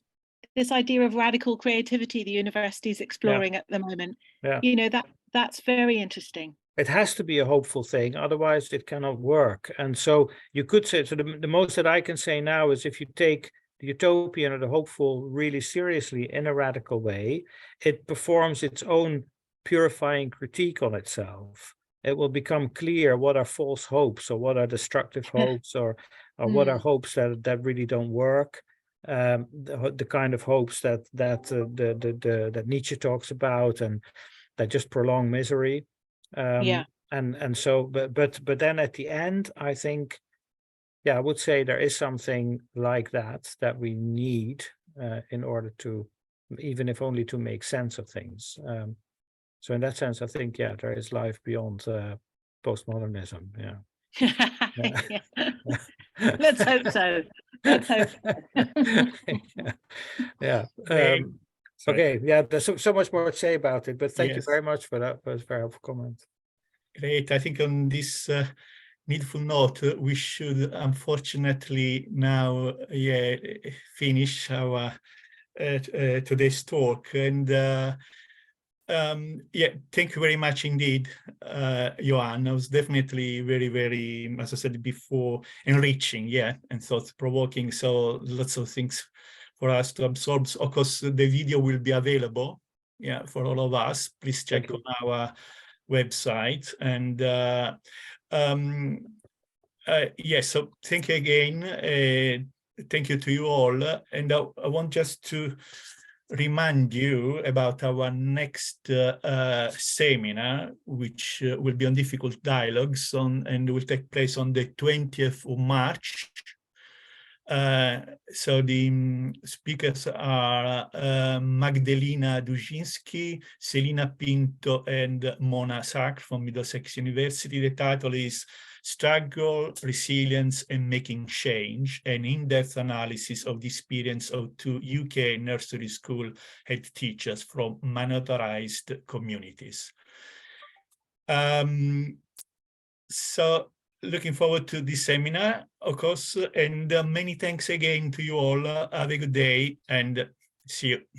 this idea of radical creativity the university is exploring at the moment. Yeah. You know, that's very interesting. It has to be a hopeful thing, otherwise it cannot work. And so you could say, so the most that I can say now is, if you take the utopian or the hopeful really seriously in a radical way, it performs its own purifying critique on itself. It will become clear what are false hopes, or what are destructive hopes, or what are hopes that really don't work. The kind of hopes that Nietzsche talks about, and that just prolong misery. And so, but then at the end, I think, I would say there is something like that we need in order to, even if only to make sense of things. So in that sense, I think, there is life beyond postmodernism. Let's hope so. Let's hope so. Okay, there's so much more to say about it, but thank you very much for that. It was a very helpful comment. Great. I think on this needful note, we should unfortunately now finish our today's talk. And thank you very much indeed, Johan. It was definitely very, very, as I said before, enriching, and thought-provoking. So lots of things for us to absorb. Of course, the video will be available, for all of us. Please check on our website. And so thank you again. Thank you to you all. And I want just to remind you about our next seminar, which will be on difficult dialogues and will take place on the 20th of March. So the speakers are Magdalena Duzinski, Selina Pinto, and Mona Sacre from Middlesex University. The title is Struggle, Resilience, and Making Change, an in-depth analysis of the experience of 2 UK nursery school head teachers from minoritized communities. So looking forward to this seminar, of course, and many thanks again to you all. Have a good day and see you.